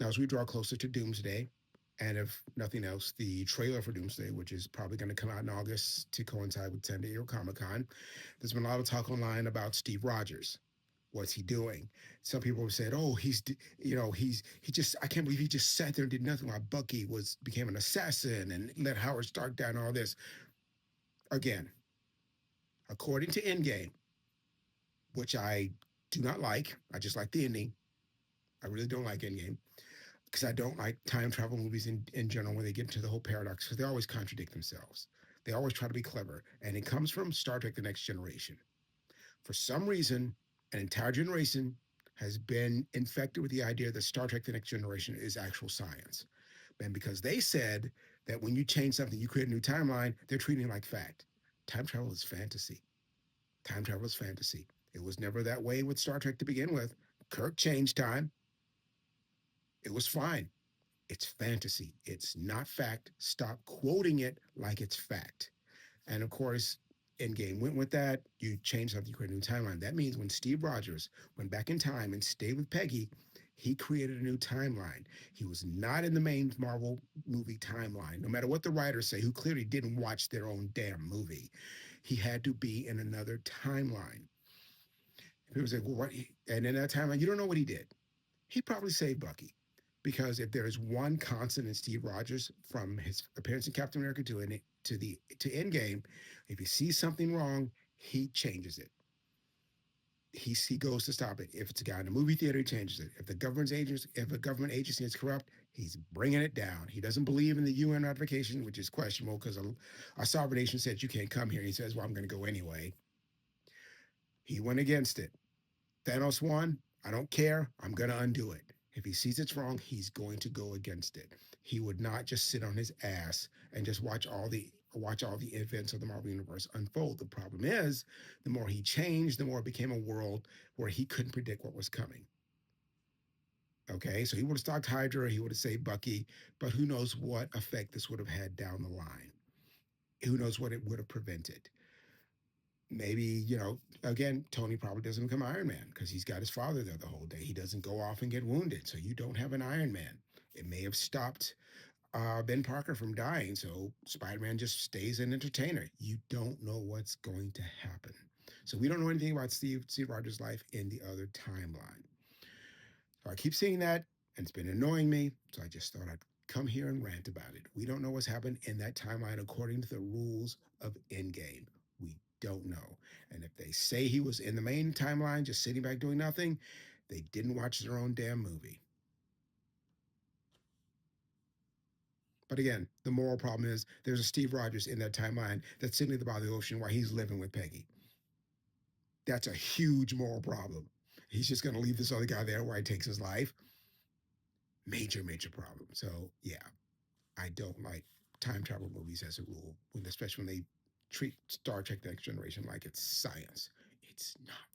Now, as we draw closer to Doomsday, and if nothing else, the trailer for Doomsday, which is probably going to come out in August to coincide with San Diego Comic Con, there's been a lot of talk online about Steve Rogers. What's he doing? Some people have said, "Oh, he just I can't believe he just sat there and did nothing while Bucky was became an assassin and let Howard Stark down." All this again, according to Endgame, which I do not like. I just like the ending. I really don't like Endgame because I don't like time travel movies in general when they get into the whole paradox because they always contradict themselves. They always try to be clever. And it comes from Star Trek The Next Generation. For some reason, an entire generation has been infected with the idea that Star Trek The Next Generation is actual science. And because they said that when you change something, you create a new timeline, they're treating it like fact. Time travel is fantasy. Time travel is fantasy. It was never that way with Star Trek to begin with. Kirk changed time. It was fine. It's fantasy. It's not fact. Stop quoting it like it's fact. And of course, Endgame went with that. You change something, you create a new timeline. That means when Steve Rogers went back in time and stayed with Peggy, he created a new timeline. He was not in the main Marvel movie timeline, no matter what the writers say, who clearly didn't watch their own damn movie. He had to be in another timeline. People say, well, what? And in that timeline, you don't know what he did. He probably saved Bucky. Because if there is one constant in Steve Rogers from his appearance in Captain America to Endgame, if he sees something wrong, he changes it. He goes to stop it. If it's a guy in a movie theater, he changes it. If a government agency is corrupt, he's bringing it down. He doesn't believe in the UN ratification, which is questionable because a sovereign nation said you can't come here. He says, "Well, I'm going to go anyway." He went against it. Thanos won. I don't care. I'm going to undo it. If he sees it's wrong, he's going to go against it. He would not just sit on his ass and just watch all the events of the Marvel universe unfold. The problem is, the more he changed, the more it became a world where he couldn't predict what was coming. Okay, so he would have stopped Hydra, he would have saved Bucky, but who knows what effect this would have had down the line? Who knows what it would have prevented? Maybe, again, Tony probably doesn't become Iron Man because he's got his father there the whole day. He doesn't go off and get wounded. So you don't have an Iron Man. It may have stopped Ben Parker from dying. So Spider Man just stays an entertainer. You don't know what's going to happen. So we don't know anything about Steve Rogers' life in the other timeline. So I keep seeing that, and it's been annoying me. So I just thought I'd come here and rant about it. We don't know what's happened in that timeline according to the rules of Endgame. We don't know. And if they say he was in the main timeline, just sitting back doing nothing, they didn't watch their own damn movie. But again, the moral problem is there's a Steve Rogers in that timeline that's sitting at the bottom of the ocean while he's living with Peggy. That's a huge moral problem. He's just going to leave this other guy there where he takes his life. Major, major problem. So, yeah, I don't like time travel movies as a rule, especially when they treat Star Trek The Next Generation like it's science. It's not.